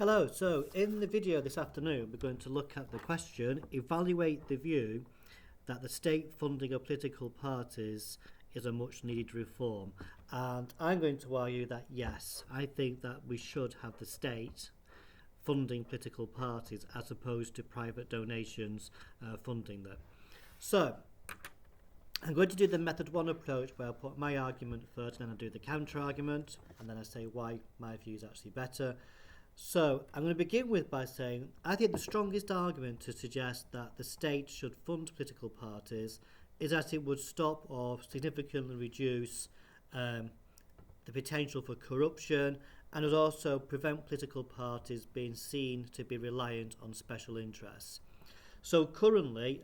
Hello, so in the video this afternoon we're going to look at the question, evaluate the view that the state funding of political parties is a much needed reform. And I'm going to argue that yes, I think that we should have the state funding political parties as opposed to private donations funding them. So I'm going to do the method one approach where I'll put my argument first and then I'll do the counter argument and then I say why my view is actually better. So I'm going to begin by saying I think the strongest argument to suggest that the state should fund political parties is that it would stop or significantly reduce the potential for corruption and would also prevent political parties being seen to be reliant on special interests. So currently,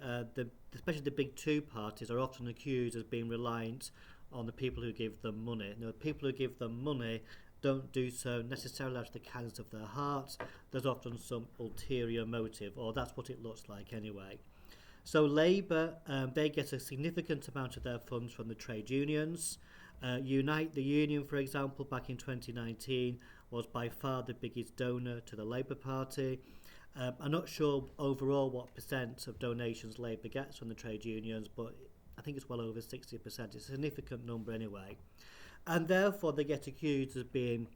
especially the big two parties are often accused of being reliant on the people who give them money. Now, the people who give them money don't do so necessarily out of the kindness of their hearts. There's often some ulterior motive, or that's what it looks like anyway. So Labour, they get a significant amount of their funds from the trade unions. Unite the Union, for example, back in 2019, was by far the biggest donor to the Labour Party. I'm not sure overall what percent of donations Labour gets from the trade unions, but I think it's well over 60%. It's a significant number anyway. And therefore they get accused of being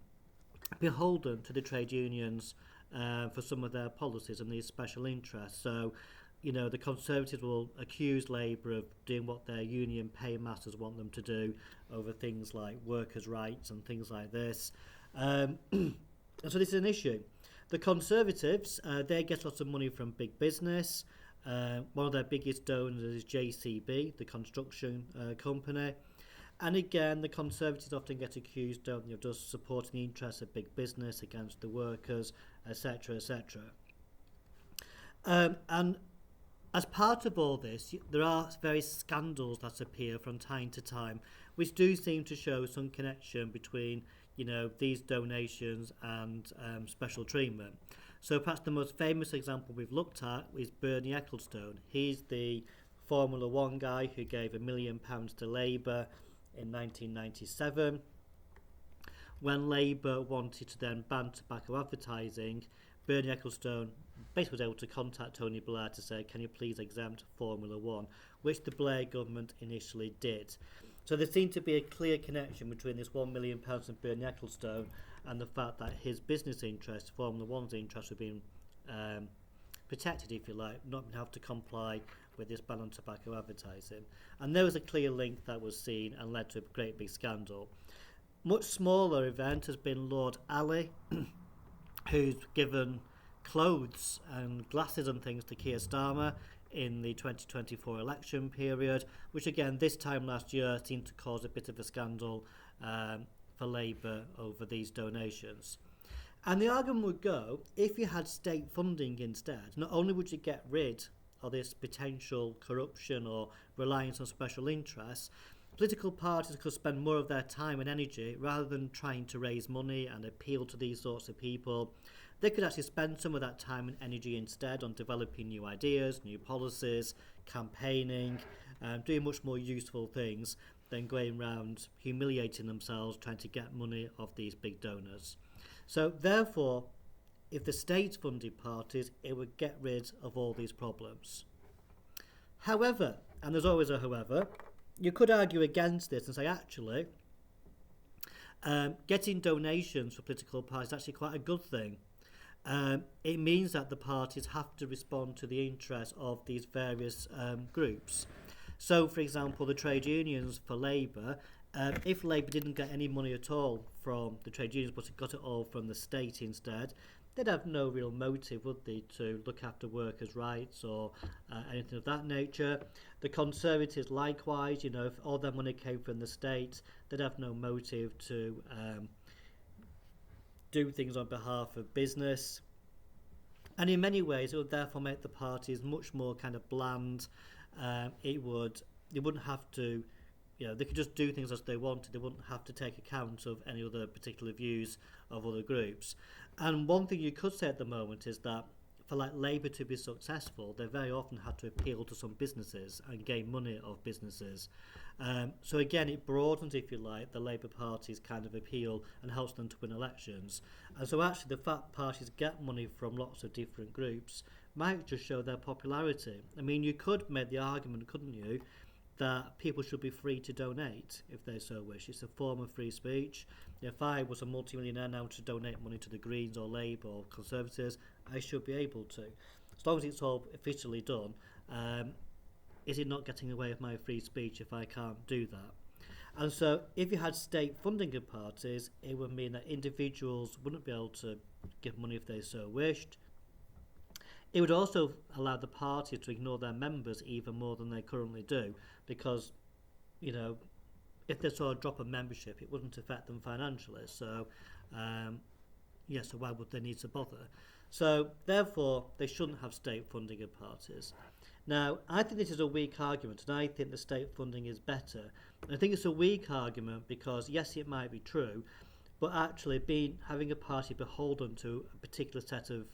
beholden to the trade unions for some of their policies and these special interests. So, you know, the Conservatives will accuse Labour of doing what their union paymasters want them to do over things like workers' rights and things like this. And so this is an issue. The Conservatives, they get lots of money from big business. One of their biggest donors is JCB, the construction company. And again, the Conservatives often get accused of just supporting the interests of big business against the workers, etc., etc. And as part of all this, there are various scandals that appear from time to time, which do seem to show some connection between, you know, these donations and special treatment. So perhaps the most famous example we've looked at is Bernie Ecclestone. He's the Formula One guy who gave £1 million to Labour in 1997. When Labour wanted to then ban tobacco advertising, Bernie Ecclestone basically was able to contact Tony Blair to say, can you please exempt Formula One, which the Blair government initially did. So there seemed to be a clear connection between this £1 million from Bernie Ecclestone and the fact that his business interests, Formula One's interests, were being protected, if you like, not have to comply with this ban on tobacco advertising. And there was a clear link that was seen and led to a great big scandal. Much smaller event has been Lord Ali, who's given clothes and glasses and things to Keir Starmer in the 2024 election period, which again this time last year seemed to cause a bit of a scandal for Labour over these donations. And the argument would go, if you had state funding instead, not only would you get rid of this potential corruption or reliance on special interests, political parties could spend more of their time and energy, rather than trying to raise money and appeal to these sorts of people, they could actually spend some of that time and energy instead on developing new ideas, new policies, campaigning, doing much more useful things than going around humiliating themselves trying to get money off these big donors. So therefore, if the state funded parties, it would get rid of all these problems. However, and there's always a however, you could argue against this and say actually getting donations for political parties is actually quite a good thing. It means that the parties have to respond to the interests of these various groups. So, for example, the trade unions for Labour, if Labour didn't get any money at all from the trade unions but got it all from the state instead, they'd have no real motive, would they, to look after workers' rights or anything of that nature. The Conservatives likewise, you know, if all their money came from the state, they'd have no motive to do things on behalf of business. And in many ways, it would therefore make the parties much more kind of bland. They wouldn't have to, you know, they could just do things as they wanted. They wouldn't have to take account of any other particular views of other groups. And one thing you could say at the moment is that for like Labour to be successful, they very often had to appeal to some businesses and gain money of businesses. So again, it broadens, if you like, the Labour Party's kind of appeal and helps them to win elections. And so actually the fact parties get money from lots of different groups might just show their popularity. I mean, you could make the argument, couldn't you, that people should be free to donate if they so wish. It's a form of free speech. If I was a multimillionaire now to donate money to the Greens or Labour or Conservatives, I should be able to. As long as it's all officially done, is it not getting away with my free speech if I can't do that? And so if you had state funding of parties, it would mean that individuals wouldn't be able to give money if they so wished. It would also allow the parties to ignore their members even more than they currently do, because, you know, if they saw a drop of membership, it wouldn't affect them financially. So, so why would they need to bother? So, therefore, they shouldn't have state funding of parties. Now, I think this is a weak argument, and I think the state funding is better. I think it's a weak argument because, yes, it might be true, but actually having a party beholden to a particular set of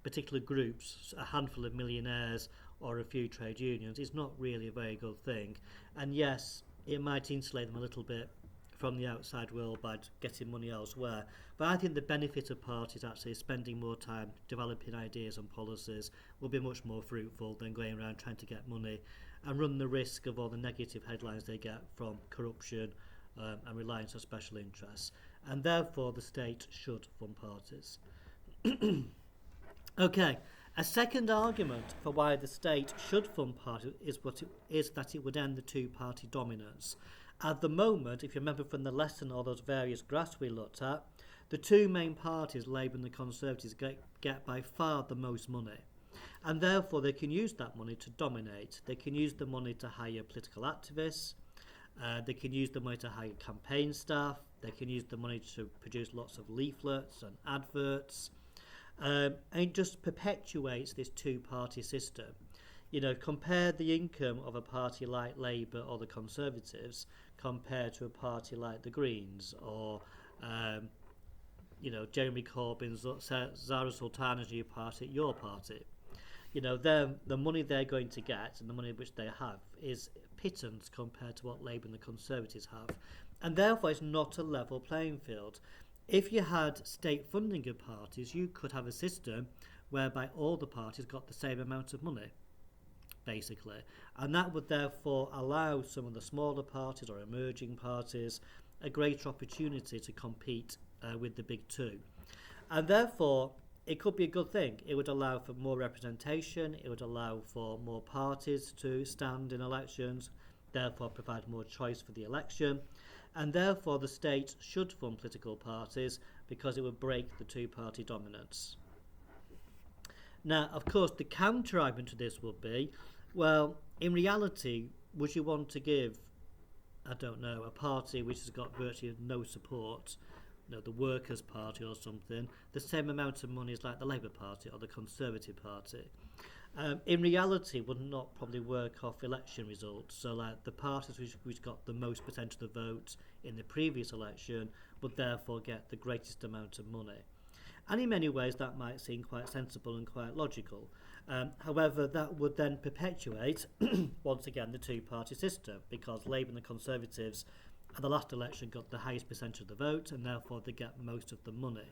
particular groups, a handful of millionaires or a few trade unions, is not really a very good thing. And yes, it might insulate them a little bit from the outside world by getting money elsewhere. But I think the benefit of parties actually spending more time developing ideas and policies will be much more fruitful than going around trying to get money and run the risk of all the negative headlines they get from corruption and reliance on special interests. And therefore the state should fund parties. Okay, a second argument for why the state should fund parties is that it would end the two-party dominance. At the moment, if you remember from the lesson or those various graphs we looked at, the two main parties, Labour and the Conservatives, get by far the most money. And therefore they can use that money to dominate. They can use the money to hire political activists. They can use the money to hire campaign staff. They can use the money to produce lots of leaflets and adverts. And it just perpetuates this two-party system. You know, compare the income of a party like Labour or the Conservatives compared to a party like the Greens or, Jeremy Corbyn's Zara Sultana's new party, your party. You know, the money they're going to get and the money which they have is pittance compared to what Labour and the Conservatives have. And therefore it's not a level playing field. If you had state funding of parties, you could have a system whereby all the parties got the same amount of money, basically. And that would therefore allow some of the smaller parties or emerging parties a greater opportunity to compete with the big two. And therefore, it could be a good thing. It would allow for more representation. It would allow for more parties to stand in elections, therefore provide more choice for the election. And therefore the state should fund political parties because it would break the two-party dominance. Now, of course, the counter-argument to this would be, well, in reality, would you want to give, I don't know, a party which has got virtually no support, the Workers' Party or something, the same amount of money as like the Labour Party or the Conservative Party? In reality, would not probably work off election results. So like the parties which got the most percentage of the votes in the previous election would therefore get the greatest amount of money. And in many ways that might seem quite sensible and quite logical. However, that would then perpetuate, once again, the two-party system, because Labour and the Conservatives at the last election got the highest percentage of the vote and therefore they get most of the money.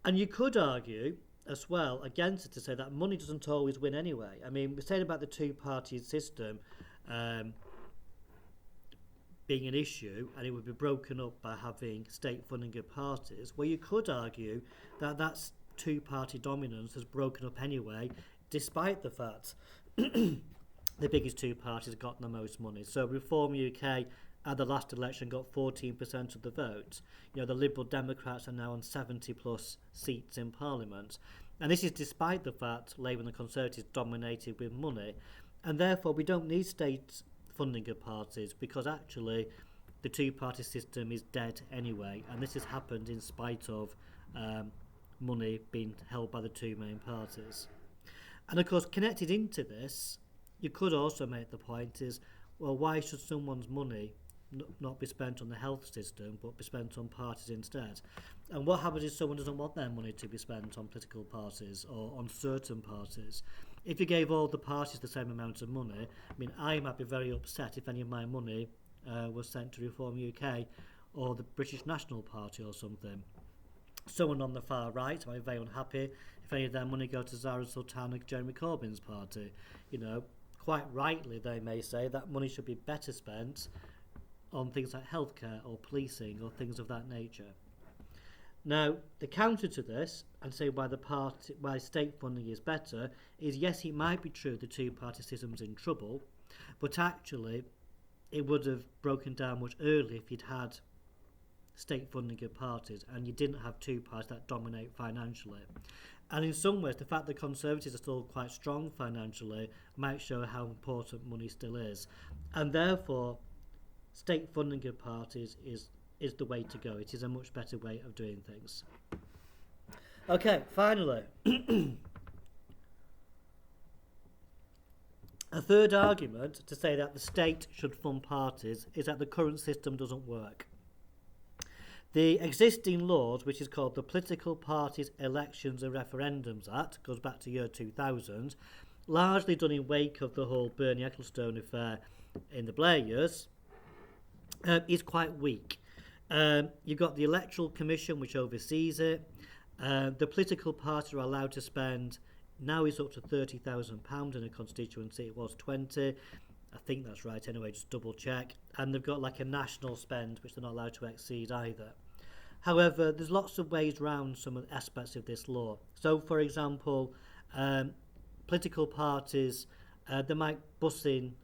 And you could argue as well against it to say that money doesn't always win anyway. I mean, we're saying about the two-party system being an issue and it would be broken up by having state funding of parties. Well, you could argue that that's two-party dominance has broken up anyway, despite the fact the biggest two parties got the most money. So Reform UK at the last election got 14% of the vote. The Liberal Democrats are now on 70 plus seats in Parliament. And this is despite the fact Labour and the Conservatives dominated with money. And therefore we don't need state funding of parties because actually the two-party system is dead anyway. And this has happened in spite of money being held by the two main parties. And of course, connected into this, you could also make the point is, well, why should someone's money not be spent on the health system, but be spent on parties instead. And what happens if someone doesn't want their money to be spent on political parties or on certain parties? If you gave all the parties the same amount of money, I mean, I might be very upset if any of my money was sent to Reform UK or the British National Party or something. Someone on the far right might be very unhappy if any of their money go to Zara Sultana, Jeremy Corbyn's party. You know, quite rightly they may say that money should be better spent on things like healthcare or policing or things of that nature. Now, the counter to this, and say why state funding is better, is yes, it might be true the two-party system's in trouble, but actually it would have broken down much earlier if you'd had state funding of parties and you didn't have two parties that dominate financially. And in some ways, the fact that Conservatives are still quite strong financially might show how important money still is. And therefore, state funding of parties is the way to go. It is a much better way of doing things. Okay, finally. A third argument to say that the state should fund parties is that the current system doesn't work. The existing laws, which is called the Political Parties, Elections and Referendums Act, goes back to year 2000, largely done in wake of the whole Bernie Ecclestone affair in the Blair years, is quite weak. You've got the Electoral Commission, which oversees it. The political parties are allowed to spend, now it's up to £30,000 in a constituency, it was 20. I think that's right anyway, just double check. And they've got like a national spend, which they're not allowed to exceed either. However, there's lots of ways around some of the aspects of this law. So, for example, political parties, they might bus in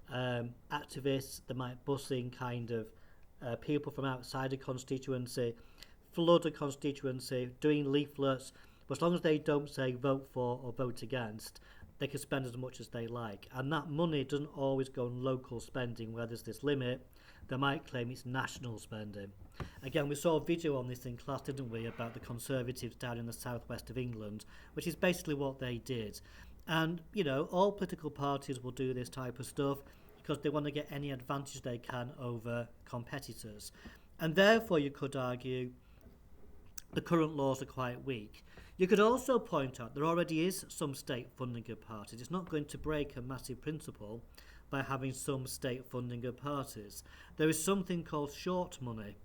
activists, they might bus in kind of people from outside a constituency, flood a constituency, doing leaflets, but as long as they don't say vote for or vote against, they can spend as much as they like. And that money doesn't always go on local spending where there's this limit. They might claim it's national spending. Again, we saw a video on this in class, didn't we, about the Conservatives down in the southwest of England, which is basically what they did. And, you know, all political parties will do this type of stuff because they want to get any advantage they can over competitors. And therefore, you could argue the current laws are quite weak. You could also point out there already is some state funding of parties. It's not going to break a massive principle by having some state funding of parties. There is something called short money,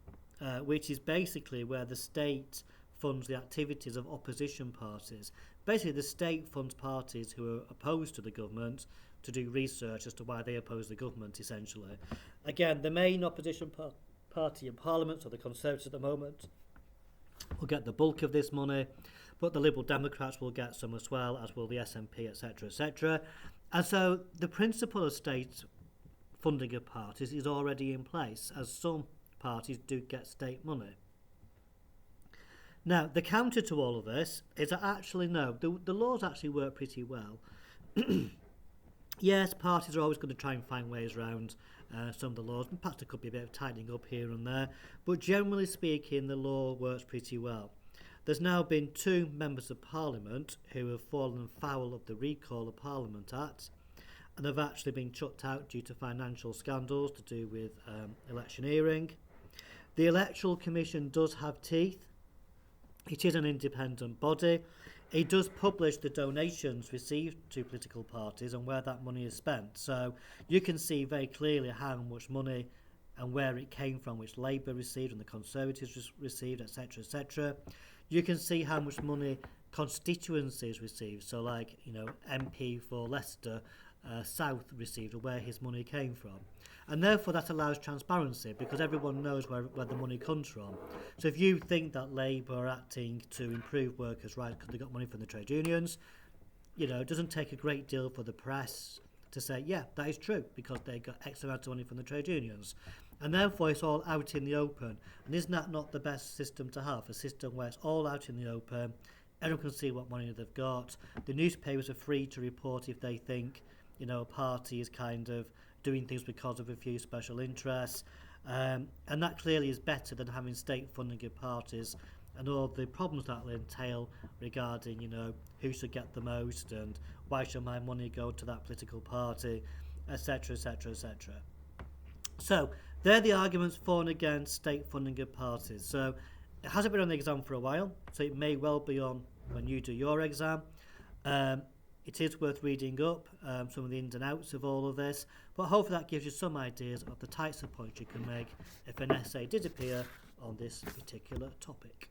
which is basically where the state funds the activities of opposition parties. Basically, the state funds parties who are opposed to the government to do research as to why they oppose the government, essentially. Again, the main opposition party in Parliament, so the Conservatives at the moment, will get the bulk of this money, but the Liberal Democrats will get some as well, as will the SNP, etc., etc. And so the principle of state funding of parties is already in place, as some parties do get state money. Now, the counter to all of this is that actually, no, the laws actually work pretty well. Yes, parties are always going to try and find ways around some of the laws, and perhaps there could be a bit of tightening up here and there, but generally speaking, the law works pretty well. There's now been 2 members of Parliament who have fallen foul of the Recall of Parliament Act and have actually been chucked out due to financial scandals to do with electioneering. The Electoral Commission does have teeth. It is an independent body. It does publish the donations received to political parties and where that money is spent. So you can see very clearly how much money and where it came from, which Labour received and the Conservatives received, etc., etc. You can see how much money constituencies received. So like, you know, MP for Leicester South received, or where his money came from. And therefore that allows transparency because everyone knows where the money comes from. So if you think that Labour are acting to improve workers' rights because they got money from the trade unions, you know, it doesn't take a great deal for the press to say, yeah, that is true because they got X amount of money from the trade unions. And therefore it's all out in the open. And isn't that not the best system to have? A system where it's all out in the open, everyone can see what money they've got. The newspapers are free to report if they think, you know, a party is kind of doing things because of a few special interests. And that clearly is better than having state funding of parties and all the problems that will entail regarding, you know, who should get the most and why should my money go to that political party, etc., etc., etc. So they're the arguments for and against state funding of parties. So it hasn't been on the exam for a while, so it may well be on when you do your exam. It is worth reading up some of the ins and outs of all of this, but hopefully that gives you some ideas of the types of points you can make if an essay did appear on this particular topic.